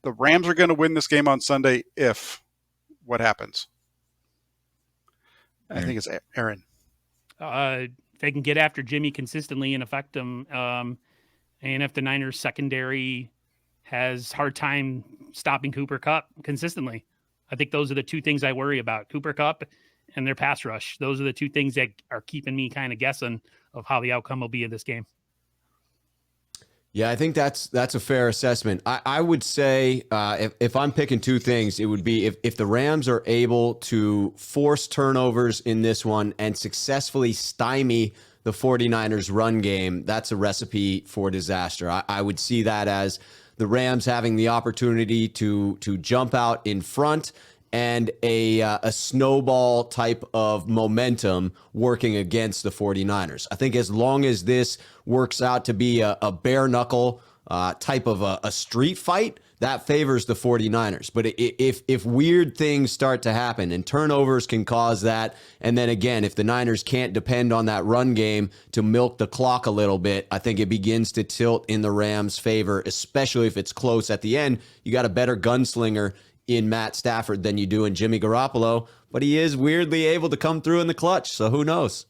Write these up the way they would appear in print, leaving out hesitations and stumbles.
The Rams are going to win this game on Sunday if what happens? I think it's Aaron. If they can get after Jimmy consistently and affect him, and if the Niners secondary has hard time stopping Cooper Kupp consistently, I think those are the two things I worry about: Cooper Kupp and their pass rush. Those are the two things that are keeping me kind of guessing of how the outcome will be of this game. Yeah, I think that's a fair assessment. I would say if I'm picking two things, it would be if the Rams are able to force turnovers in this one and successfully stymie the 49ers run game, that's a recipe for disaster. I would see that as the Rams having the opportunity to jump out in front and a snowball type of momentum working against the 49ers. I think as long as this works out to be a bare knuckle type of a street fight, that favors the 49ers. But if weird things start to happen and turnovers can cause that, and then again, if the Niners can't depend on that run game to milk the clock a little bit, I think it begins to tilt in the Rams' favor, especially if it's close at the end. You got a better gunslinger in Matt Stafford than you do in Jimmy Garoppolo, but he is weirdly able to come through in the clutch, so who knows?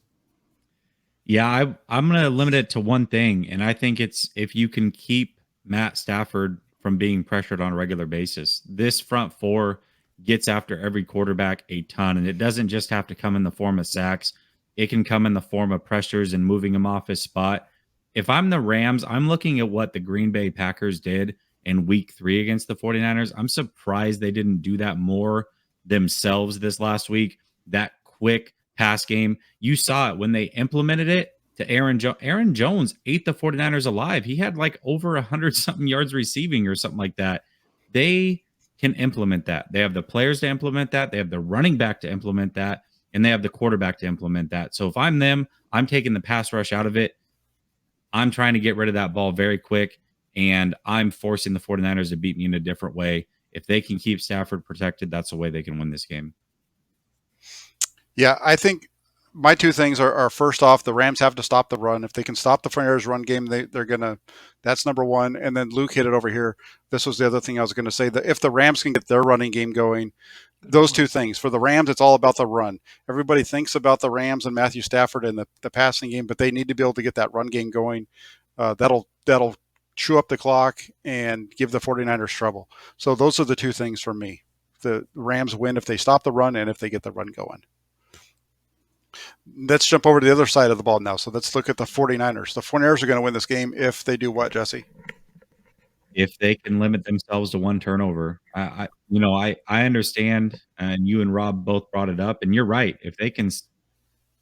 Yeah, I'm going to limit it to one thing, and I think it's if you can keep Matt Stafford from being pressured on a regular basis. This front four gets after every quarterback a ton, and it doesn't just have to come in the form of sacks. It can come in the form of pressures and moving him off his spot. If I'm the Rams, I'm looking at what the Green Bay Packers did in week 3 against the 49ers. I'm surprised they didn't do that more themselves this last week. That quick pass game. You saw it when they implemented it to Aaron Jones. Aaron Jones ate the 49ers alive. He had like over 100-something yards receiving or something like that. They can implement that. They have the players to implement that. They have the running back to implement that. And they have the quarterback to implement that. So if I'm them, I'm taking the pass rush out of it. I'm trying to get rid of that ball very quick. And I'm forcing the 49ers to beat me in a different way. If they can keep Stafford protected, that's the way they can win this game. Yeah, I think my two things are first off, the Rams have to stop the run. If they can stop the 49ers run game, they're going to – that's number one. And then Luke hit it over here. This was the other thing I was going to say. That if the Rams can get their running game going, those two things. For the Rams, it's all about the run. Everybody thinks about the Rams and Matthew Stafford and the passing game, but they need to be able to get that run game going. That'll chew up the clock and give the 49ers trouble. So those are the two things for me. The Rams win if they stop the run and if they get the run going. Let's jump over to the other side of the ball now. So let's look at the 49ers. The 49ers are going to win this game if they do what, Jesse? If they can limit themselves to one turnover. I understand, and you and Rob both brought it up, and you're right. If they can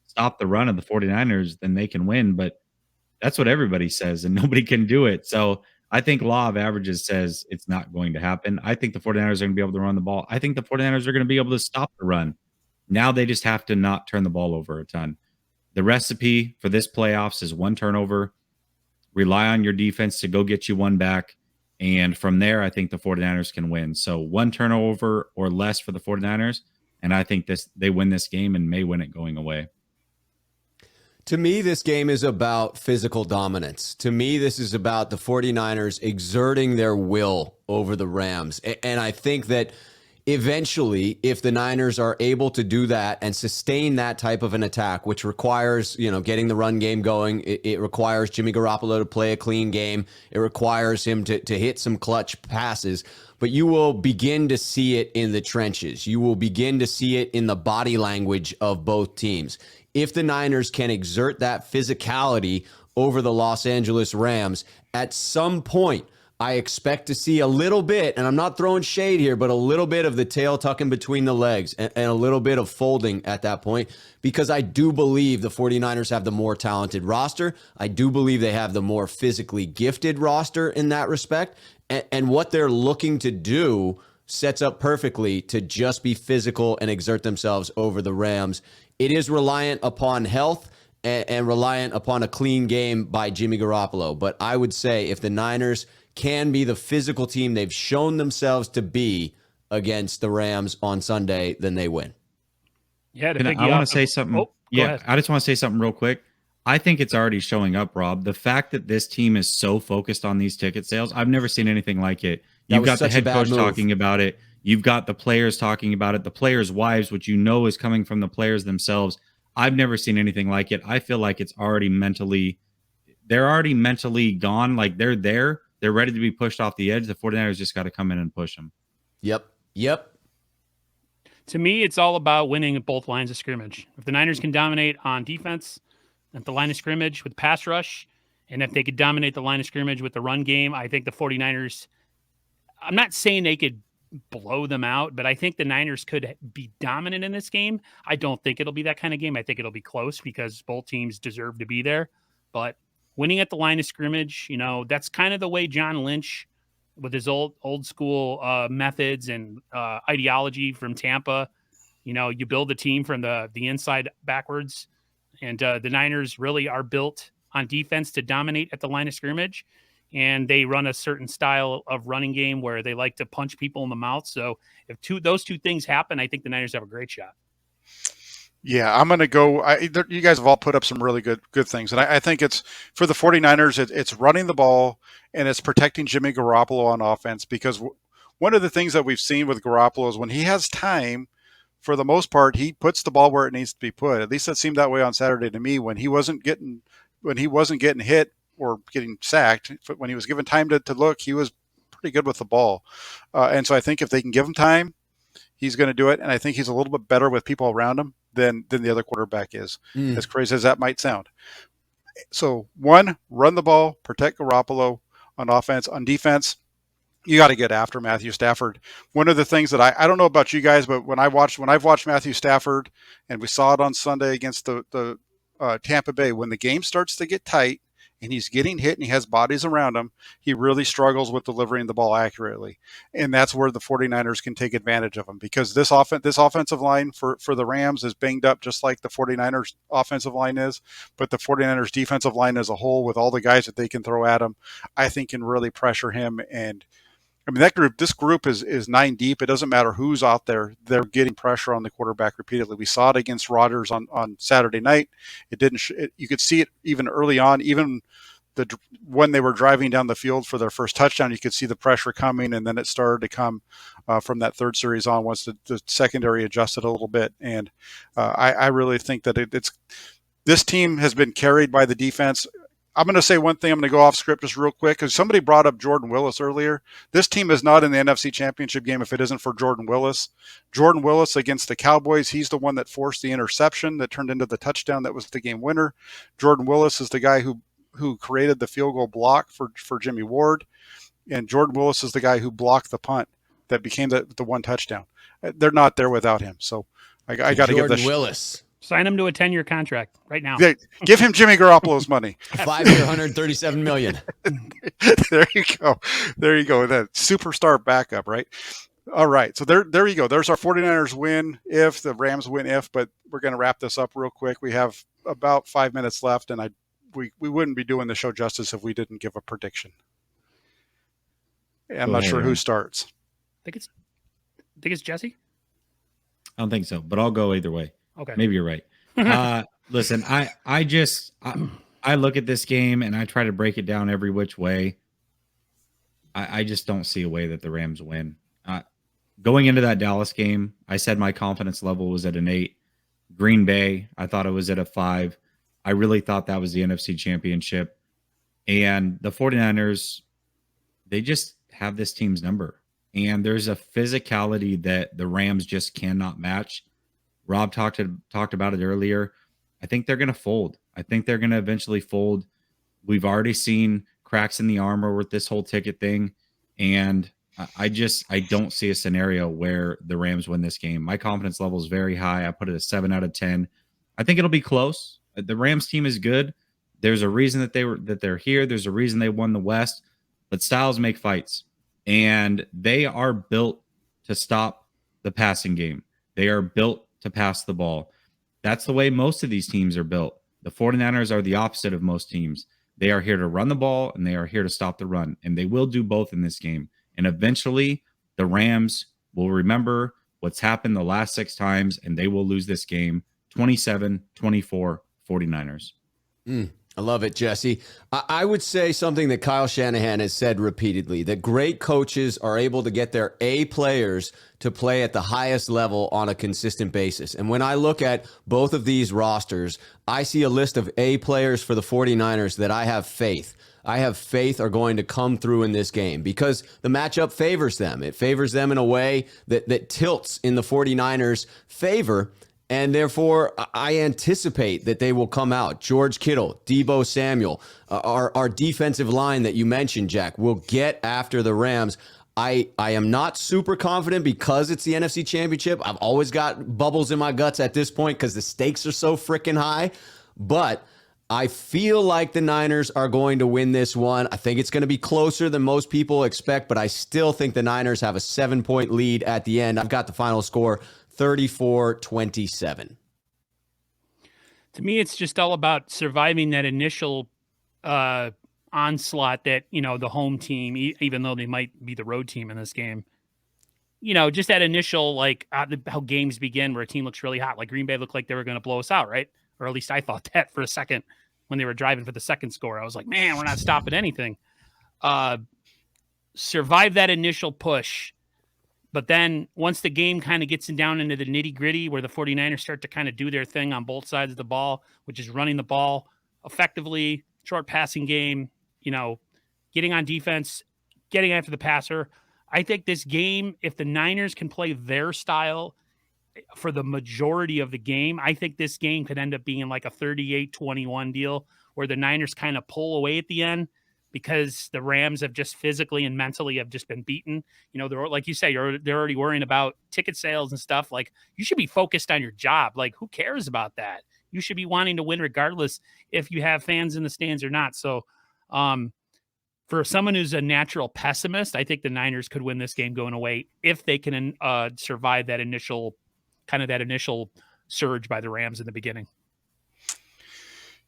stop the run of the 49ers, then they can win. But that's what everybody says, and nobody can do it. So I think law of averages says it's not going to happen. I think the 49ers are going to be able to run the ball. I think the 49ers are going to be able to stop the run. Now they just have to not turn the ball over a ton. The recipe for this playoffs is one turnover, rely on your defense to go get you one back, and from there, I think the 49ers can win. So one turnover or less for the 49ers, and I think they win this game and may win it going away. To me, this game is about physical dominance. To me, this is about the 49ers exerting their will over the Rams. And I think that eventually, if the Niners are able to do that and sustain that type of an attack, which requires, getting the run game going, it requires Jimmy Garoppolo to play a clean game. It requires him to hit some clutch passes. But you will begin to see it in the trenches. You will begin to see it in the body language of both teams. If the Niners can exert that physicality over the Los Angeles Rams, at some point, I expect to see a little bit, and I'm not throwing shade here, but a little bit of the tail tucking between the legs and a little bit of folding at that point, because I do believe the 49ers have the more talented roster. I do believe they have the more physically gifted roster in that respect. And what they're looking to do sets up perfectly to just be physical and exert themselves over the Rams. It is reliant upon health and reliant upon a clean game by Jimmy Garoppolo. But I would say if the Niners can be the physical team they've shown themselves to be against the Rams on Sunday, then they win. Yeah, I want to say something. Ahead. I just want to say something real quick. I think it's already showing up, Rob. The fact that this team is so focused on these ticket sales, I've never seen anything like it. That You've was got the such a head bad coach move. talking about it. You've got the players talking about it, the players' wives, which is coming from the players themselves. I've never seen anything like it. I feel like they're already mentally gone. Like they're there. They're ready to be pushed off the edge. The 49ers just got to come in and push them. Yep. To me, it's all about winning at both lines of scrimmage. If the Niners can dominate on defense at the line of scrimmage with pass rush, and if they could dominate the line of scrimmage with the run game, I think the 49ers, I'm not saying they could blow them out, but I think the Niners could be dominant in this game. I don't think it'll be that kind of game. I think it'll be close because both teams deserve to be there. But winning at the line of scrimmage, that's kind of the way John Lynch, with his old school methods and ideology from Tampa, you build the team from the inside backwards. And the Niners really are built on defense to dominate at the line of scrimmage. And they run a certain style of running game where they like to punch people in the mouth. So if those two things happen, I think the Niners have a great shot. Yeah, I'm going to go. You guys have all put up some really good things. And I think it's for the 49ers, it's running the ball and it's protecting Jimmy Garoppolo on offense, because one of the things that we've seen with Garoppolo is when he has time, for the most part, he puts the ball where it needs to be put. At least that seemed that way on Saturday to me when he wasn't getting hit or getting sacked. When he was given time to look, he was pretty good with the ball. And so I think if they can give him time, he's going to do it. And I think he's a little bit better with people around him than the other quarterback is, as crazy as that might sound. So one, run the ball, protect Garoppolo on offense. On defense, you got to get after Matthew Stafford. One of the things that I don't know about you guys, but when I've watched Matthew Stafford, and we saw it on Sunday against the Tampa Bay, when the game starts to get tight and he's getting hit and he has bodies around him, he really struggles with delivering the ball accurately. And that's where the 49ers can take advantage of him, because this offensive line for the Rams is banged up just like the 49ers offensive line is, but the 49ers defensive line as a whole, with all the guys that they can throw at him, I think can really pressure him. And I mean, this group is 9 deep. It doesn't matter who's out there. They're getting pressure on the quarterback repeatedly. We saw it against Rodgers on Saturday night. You could see it even early on, even when they were driving down the field for their first touchdown, you could see the pressure coming, and then it started to come from that third series on once the secondary adjusted a little bit. And I really think that this team has been carried by the defense. I'm going to say one thing. I'm going to go off script just real quick, because somebody brought up Jordan Willis earlier. This team is not in the NFC Championship game if it isn't for Jordan Willis. Jordan Willis against the Cowboys, he's the one that forced the interception that turned into the touchdown that was the game winner. Jordan Willis is the guy who created the field goal block for Jimmy Ward, and Jordan Willis is the guy who blocked the punt that became the one touchdown. They're not there without him. So I got to give this Willis. Sign him to a 10-year contract right now. Give him Jimmy Garoppolo's money. 5-year, $137 million. There you go. That superstar backup, right? All right. So there you go. There's our 49ers win if, the Rams win if, but we're going to wrap this up real quick. We have about 5 minutes left, and we wouldn't be doing the show justice if we didn't give a prediction. I'm not sure who starts. I think it's Jesse. I don't think so, but I'll go either way. Okay. Maybe you're right. Listen, I look at this game and I try to break it down every which way. I just don't see a way that the Rams win. Going into that Dallas game, I said my confidence level was at an 8. Green Bay, I thought it was at a 5. I really thought that was the NFC Championship. And the 49ers, they just have this team's number. And there's a physicality that the Rams just cannot match. Rob talked about it earlier. I think they're going to fold. I think they're going to eventually fold. We've already seen cracks in the armor with this whole ticket thing. And I don't see a scenario where the Rams win this game. My confidence level is very high. I put it a 7 out of 10. I think it'll be close. The Rams team is good. There's a reason that they're here. There's a reason they won the West. But styles make fights. And they are built to stop the passing game. They are built to pass the ball. That's the way most of these teams are built. The 49ers are the opposite of most teams. They are here to run the ball, and they are here to stop the run. And they will do both in this game. And eventually, the Rams will remember what's happened the last 6 times, and they will lose this game 27-24 49ers. I love it, Jesse. I would say something that Kyle Shanahan has said repeatedly, that great coaches are able to get their A players to play at the highest level on a consistent basis. And when I look at both of these rosters, I see a list of A players for the 49ers that I have faith are going to come through in this game because the matchup favors them. It favors them in a way that tilts in the 49ers' favor. And therefore, I anticipate that they will come out. George Kittle, Deebo Samuel, our defensive line that you mentioned, Jack, will get after the Rams. I am not super confident because it's the NFC Championship. I've always got bubbles in my guts at this point because the stakes are so freaking high. But I feel like the Niners are going to win this one. I think it's going to be closer than most people expect, but I still think the Niners have a 7-point lead at the end. I've got the final score 34-27. To me, it's just all about surviving that initial onslaught that, the home team, even though they might be the road team in this game, just that initial, how games begin where a team looks really hot. Like Green Bay looked like they were going to blow us out, right? Or at least I thought that for a second when they were driving for the second score. I was like, man, we're not stopping anything. Survive that initial push. But then once the game kind of gets down into the nitty gritty where the 49ers start to kind of do their thing on both sides of the ball, which is running the ball effectively, short passing game, getting on defense, getting after the passer. I think this game, if the Niners can play their style for the majority of the game, I think this game could end up being like a 38-21 deal where the Niners kind of pull away at the end, because the Rams have just physically and mentally have just been beaten. They're, like you say, they're already worrying about ticket sales and stuff. Like, you should be focused on your job. Like, who cares about that? You should be wanting to win regardless if you have fans in the stands or not. So for someone who's a natural pessimist, I think the Niners could win this game going away if they can survive that initial surge by the Rams in the beginning.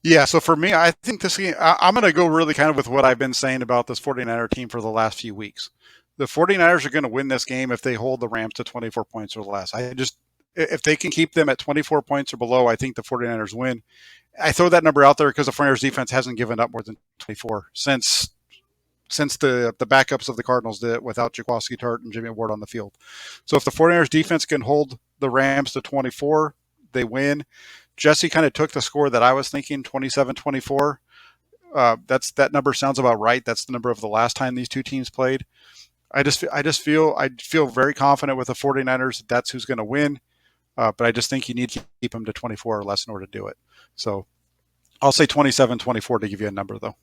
Yeah, so for me, I think this game, I'm going to go really kind of with what I've been saying about this 49er team for the last few weeks. The 49ers are going to win this game if they hold the Rams to 24 points or less. If they can keep them at 24 points or below, I think the 49ers win. I throw that number out there because the 49ers defense hasn't given up more than 24 since the backups of the Cardinals did it without Jaquiski Tartt and Jimmy Ward on the field. So if the 49ers defense can hold the Rams to 24, they win. Jesse kind of took the score that I was thinking, 27-24. That number sounds about right. That's the number of the last time these two teams played. I feel very confident with the 49ers. That's who's going to win. But I just think you need to keep them to 24 or less in order to do it. So I'll say 27-24 to give you a number, though.